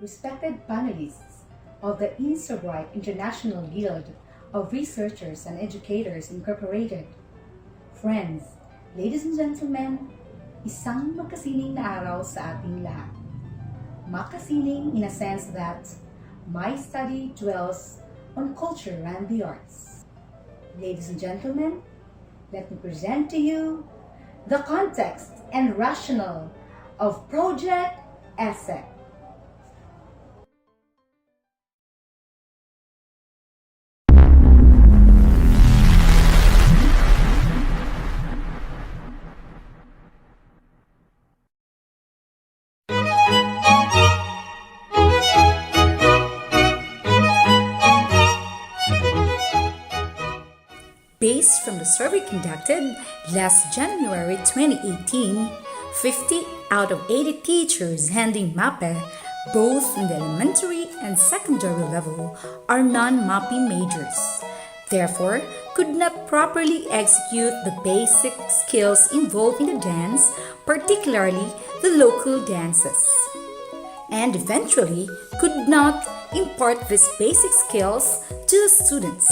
respected panelists of the INSABRIGHT International Guild of Researchers and Educators Incorporated, friends, ladies and gentlemen, isang magkasining na araw sa ating lahat. Makasining in a sense that my study dwells on culture and the arts. Ladies and gentlemen, let me present to you the context and rationale of Project ESEC. Based from the survey conducted last January 2018, 50 out of 80 teachers handling MAPE, both in the elementary and secondary level, are non-MAPE majors. Therefore, could not properly execute the basic skills involved in the dance, particularly the local dances. And eventually, could not impart these basic skills to the students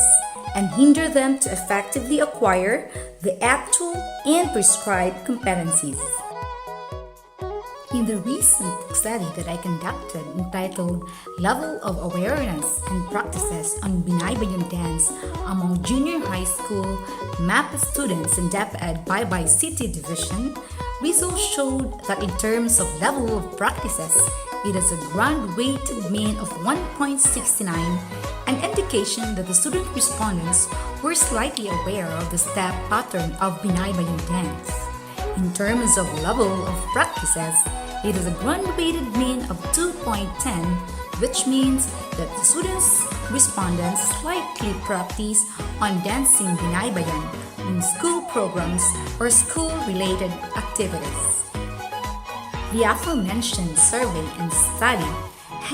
and hinder them to effectively acquire the actual and prescribed competencies. In the recent study that I conducted entitled Level of Awareness and Practices on Binaybayon Dance among Junior High School MAPE students in DepEd Baybay City Division, results showed that in terms of level of practices, it is a grand-weighted mean of 1.69, an indication that the student respondents were slightly aware of the step pattern of Binaybayon dance. In terms of level of practices, it is a grand-weighted mean of 2.10, which means that the students respondents slightly practice on dancing Binaybayon in school programs or school-related activities. The aforementioned survey and study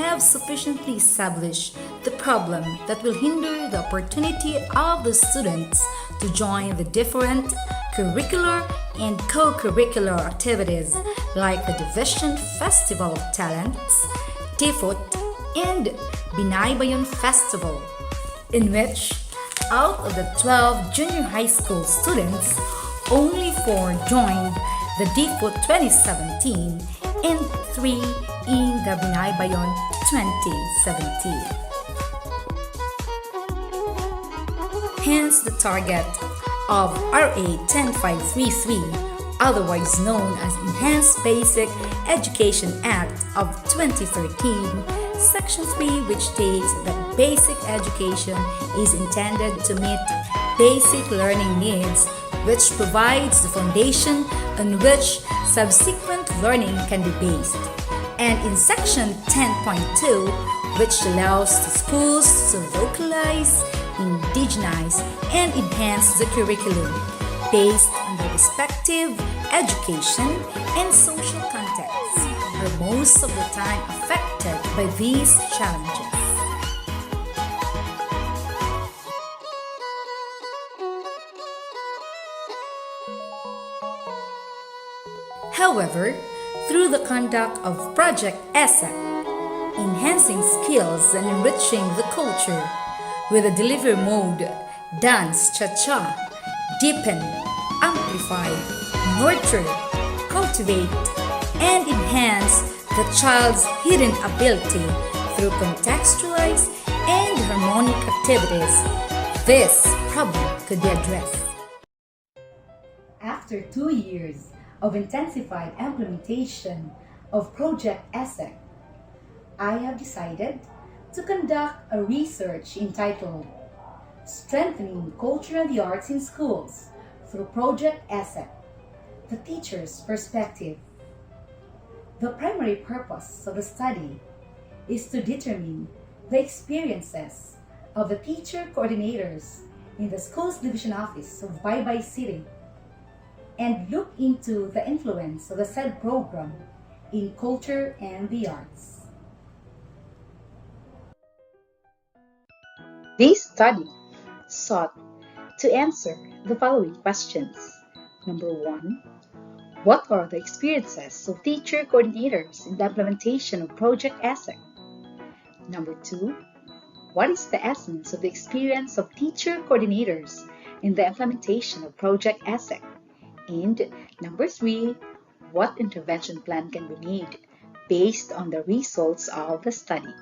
have sufficiently established the problem that will hinder the opportunity of the students to join the different curricular and co-curricular activities like the Division Festival of Talents, DepEd, and Binaybayon Festival, in which out of the 12 junior high school students, only 4 joined the DepEd 2017 and 3 in the Binaybayon 2017. Hence the target of RA 10533, otherwise known as Enhanced Basic Education Act of 2013, Section 3, which states that basic education is intended to meet basic learning needs, which provides the foundation on which subsequent learning can be based. And in Section 10.2, which allows the schools to localize, indigenize, and enhance the curriculum based on their respective education and social contexts, are most of the time affected by these challenges. However, through the conduct of Project ESEC, enhancing skills and enriching the culture with a delivery mode dance, cha-cha, deepen, amplify, nurture, cultivate, and enhance the child's hidden ability through contextualized and harmonic activities, this problem could be addressed. After 2 years of intensified implementation of Project ESEC, I have decided to conduct a research entitled Strengthening Culture and the Arts in Schools through Project ESEC, the Teacher's Perspective. The primary purpose of the study is to determine the experiences of the teacher coordinators in the Schools Division Office of Baybay City and look into the influence of the said program in culture and the arts. This study sought to answer the following questions. Number 1, what are the experiences of teacher coordinators in the implementation of Project ESEC? Number 2, what is the essence of the experience of teacher coordinators in the implementation of Project ESEC? And number 3, what intervention plan can be made based on the results of the study?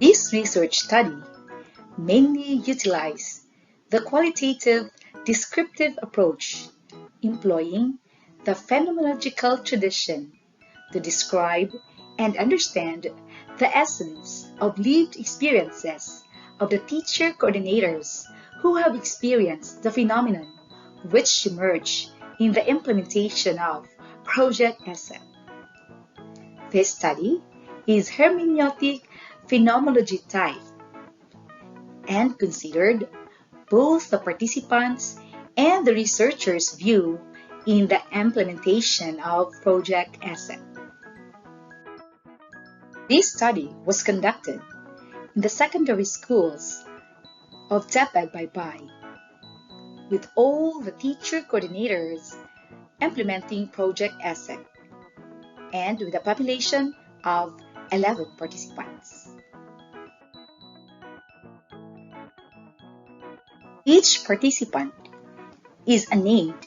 This research study mainly utilized the qualitative descriptive approach, employing the phenomenological tradition to describe and understand the essence of lived experiences of the teacher coordinators who have experienced the phenomenon which emerged in the implementation of Project ESEC. This study is hermeneutic phenomenology type and considered both the participants and the researchers' view in the implementation of Project ESEC. This study was conducted in the secondary schools of DepEd Baybay, with all the teacher coordinators implementing Project ESEC, and with a population of 11 participants. Each participant is named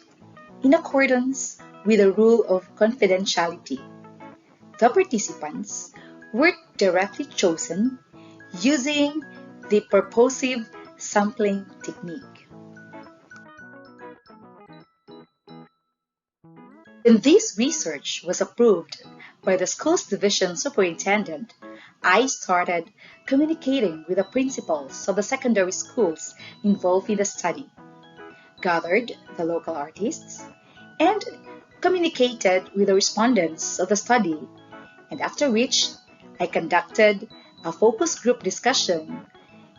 in accordance with the rule of confidentiality. The participants were directly chosen using the purposive sampling technique. When this research was approved by the school's division superintendent, I started communicating with the principals of the secondary schools involved in the study, gathered the local artists, and communicated with the respondents of the study, and after which I conducted a focus group discussion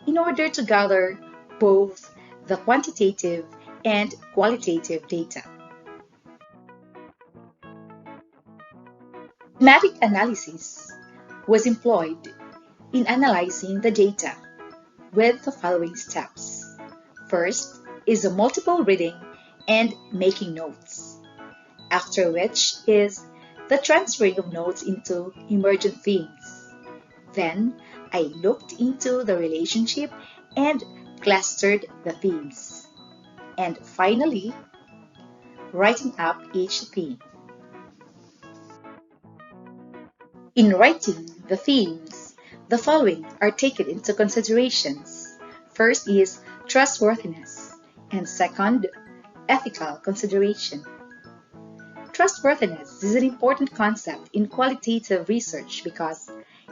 in order to gather both the quantitative and qualitative data. Thematic analysis was employed in analyzing the data with the following steps. First is a multiple reading and making notes, after which is the transferring of notes into emergent themes. Then I looked into the relationship and clustered the themes. And finally, writing up each theme. In writing the themes, the following are taken into considerations. First is trustworthiness, and second, ethical consideration. Trustworthiness is an important concept in qualitative research because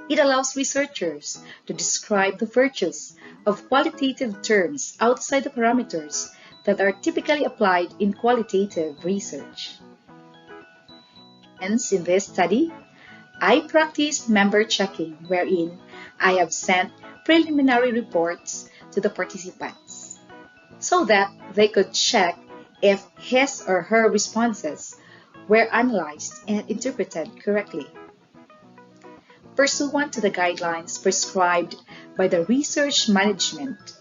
it allows researchers to describe the virtues of qualitative terms outside the parameters that are typically applied in qualitative research. Hence, in this study, I practiced member checking, wherein I have sent preliminary reports to the participants so that they could check if his or her responses were analyzed and interpreted correctly. Pursuant to the guidelines prescribed by the research management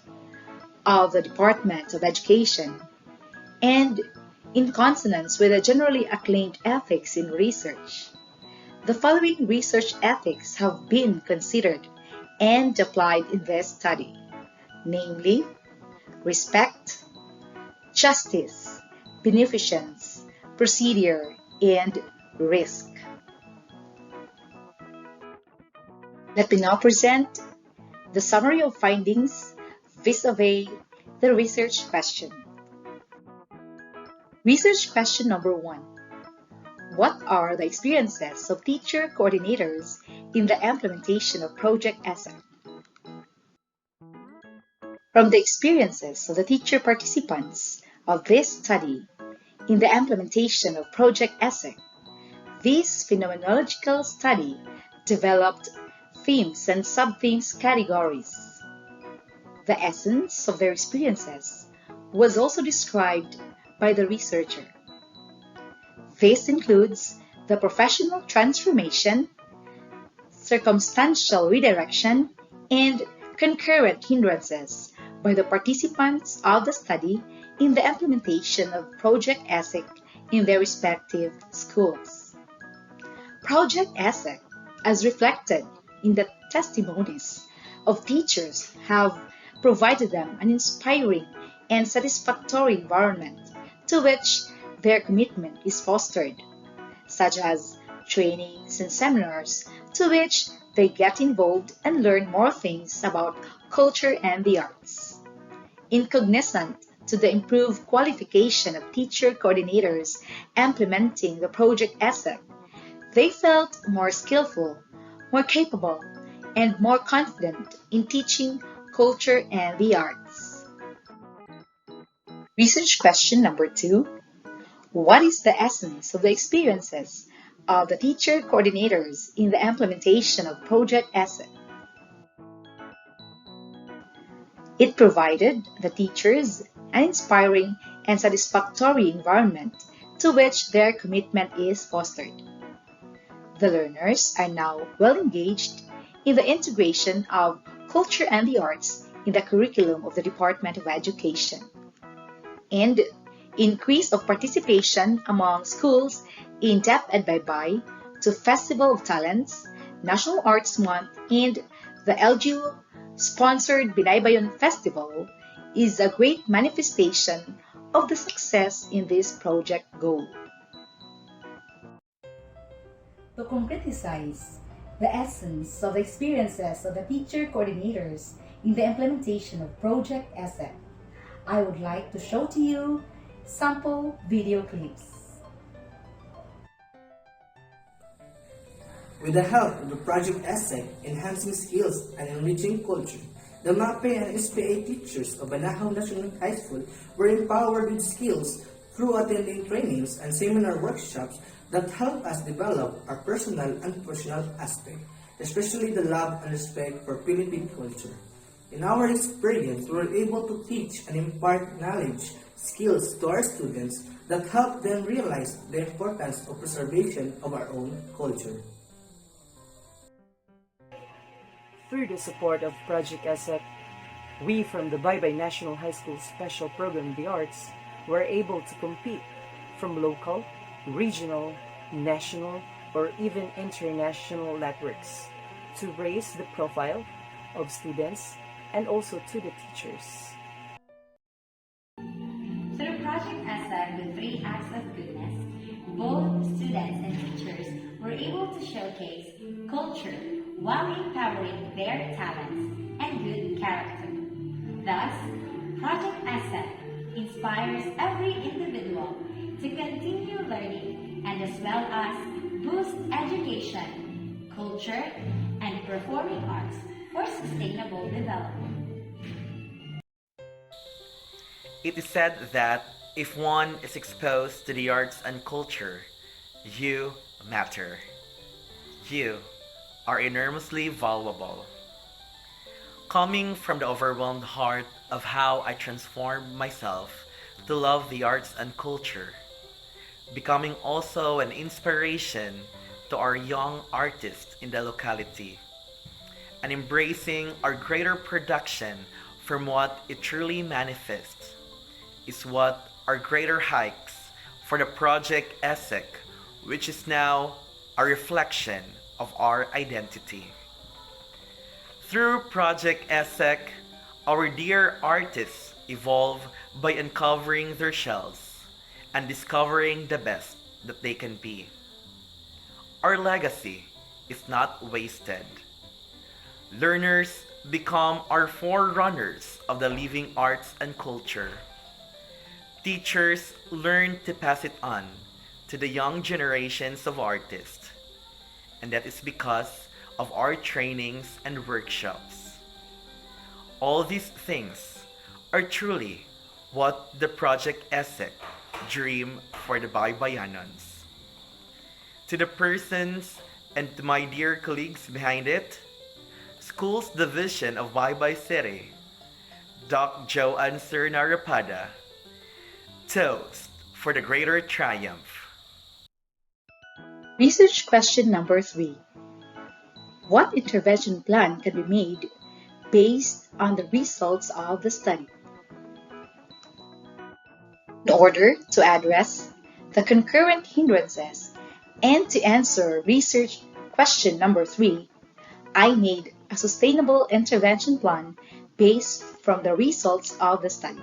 of the Department of Education and in consonance with the generally acclaimed ethics in research, the following research ethics have been considered and applied in this study, namely respect, justice, beneficence, procedure, and risk. Let me now present the summary of findings vis-a-vis the research question. Research question number 1. What are the experiences of teacher coordinators in the implementation of Project ESEC? From the experiences of the teacher participants of this study in the implementation of Project ESEC, this phenomenological study developed themes and sub-themes categories. The essence of their experiences was also described by the researcher. This includes the professional transformation, circumstantial redirection, and concurrent hindrances by the participants of the study in the implementation of Project ESEC in their respective schools. Project ESEC, as reflected in the testimonies of teachers, have provided them an inspiring and satisfactory environment to which their commitment is fostered, such as trainings and seminars to which they get involved and learn more things about culture and the arts. In cognizant to the improved qualification of teacher coordinators implementing the Project ESEC, they felt more skillful, more capable, and more confident in teaching culture and the arts. Research question number 2. What is the essence of the experiences of the teacher coordinators in the implementation of Project ESEC? It provided the teachers an inspiring and satisfactory environment to which their commitment is fostered. The learners are now well engaged in the integration of culture and the arts in the curriculum of the Department of Education. And increase of participation among schools in DepEd Baybay to Festival of Talents, National Arts Month, and the LGU-sponsored Binaybayon Festival is a great manifestation of the success in this project goal. To concretize the essence of the experiences of the teacher coordinators in the implementation of Project ESEC, I would like to show to you sample video clips. With the help of the Project ESEC, Enhancing Skills and Enriching Culture, the MAPE and SPA teachers of Banahaw National High School were empowered with skills through attending trainings and seminar workshops that help us develop our personal and professional aspect, especially the love and respect for Philippine culture. In our experience, we were able to teach and impart knowledge, skills to our students that help them realize the importance of preservation of our own culture. Through the support of Project ESEC, we from the Baybay National High School Special Program in the Arts were able to compete from local, regional, national, or even international networks to raise the profile of students and also to the teachers. Through Project ESEC with 3 acts of goodness, both students and teachers were able to showcase culture while empowering their talents and good character. Thus, Project ESEC inspires every individual to continue learning and as well as boost education, culture, and performing arts for sustainable development. It is said that if one is exposed to the arts and culture, you matter. You are enormously valuable. Coming from the overwhelmed heart of how I transformed myself to love the arts and culture, becoming also an inspiration to our young artists in the locality, and embracing our greater production from what it truly manifests, is what our greater hikes for the Project ESEC, which is now a reflection of our identity. Through Project ESEC, our dear artists evolve by uncovering their shells and discovering the best that they can be. Our legacy is not wasted. Learners become our forerunners of the living arts and culture. Teachers learn to pass it on to the young generations of artists, and that is because of our trainings and workshops. All these things are truly what the Project ESEC dream for the Baybayanons. To the persons and to my dear colleagues behind it, Schools Division of Baybay City, Doc Joanne Cerna-Rapada, toast for the greater triumph. Research question number 3. What intervention plan can be made based on the results of the study? In order to address the concurrent hindrances And to answer research question number 3, I made a sustainable intervention plan based from the results of the study.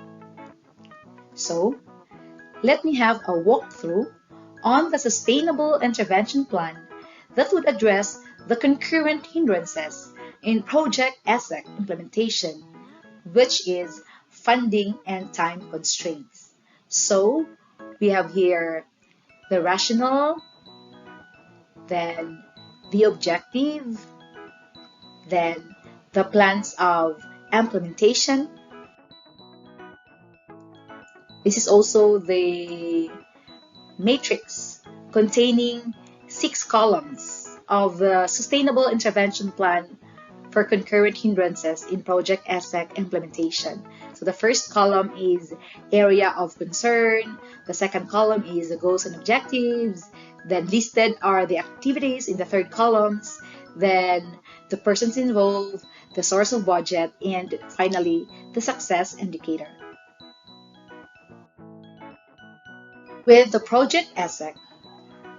So, let me have a walkthrough on the sustainable intervention plan that would address the concurrent hindrances in Project ESEC implementation, which is funding and time constraints. So, we have here the rationale, then the objective, then the plans of implementation. This is also the matrix containing 6 columns of the Sustainable Intervention Plan for concurrent hindrances in Project ESEC implementation. So the first column is area of concern, the second column is the goals and objectives, then listed are the activities in the third columns, then the persons involved, the source of budget, and finally the success indicator. With the Project ESEC,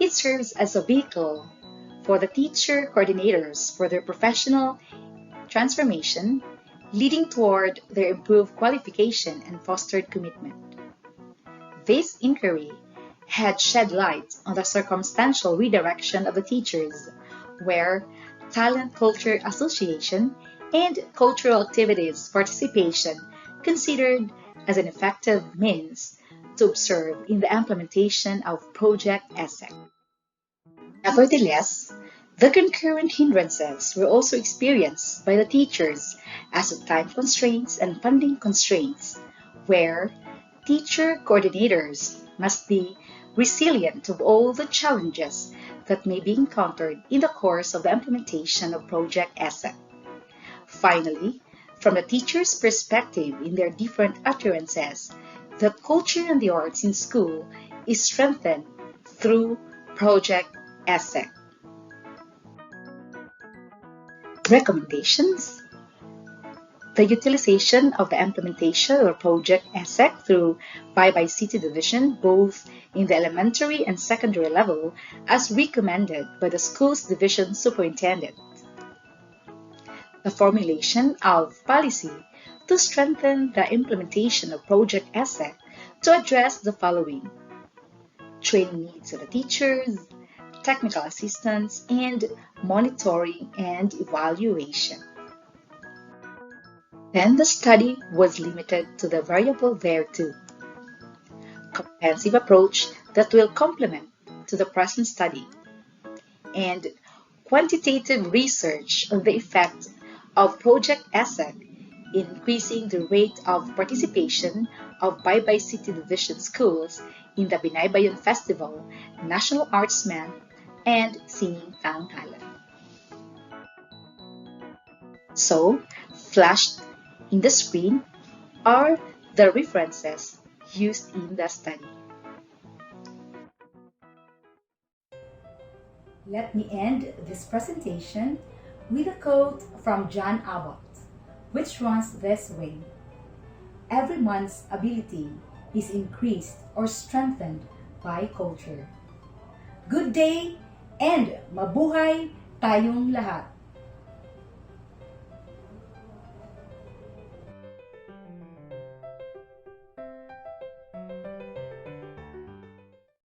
it serves as a vehicle for the teacher coordinators for their professional transformation, leading toward their improved qualification and fostered commitment. This inquiry had shed light on the circumstantial redirection of the teachers, where talent culture association and cultural activities participation considered as an effective means to observe in the implementation of Project ESEC. Nevertheless, the concurrent hindrances were also experienced by the teachers as of time constraints and funding constraints, where teacher coordinators must be resilient to all the challenges that may be encountered in the course of the implementation of Project ESEC. Finally, from the teacher's perspective in their different utterances, that culture and the arts in school is strengthened through Project ESEC. Recommendations: the utilization of the implementation of Project ESEC through Baybay City Division, both in the elementary and secondary level, as recommended by the school's division superintendent. The formulation of policy to strengthen the implementation of Project ESEC to address the following: training needs of the teachers, technical assistance, and monitoring and evaluation. Then the study was limited to the variable thereto. Comprehensive approach that will complement to the present study, and quantitative research on the effect of Project ESEC in increasing the rate of participation of Baybay City Division schools in the Binaybayan Festival, National Arts Month, and Singing Tanghalan. So, flashed in the screen are the references used in the study. Let me end this presentation with a quote from John Abbott, which runs this way: every man's ability is increased or strengthened by culture. Good day and mabuhay tayong lahat!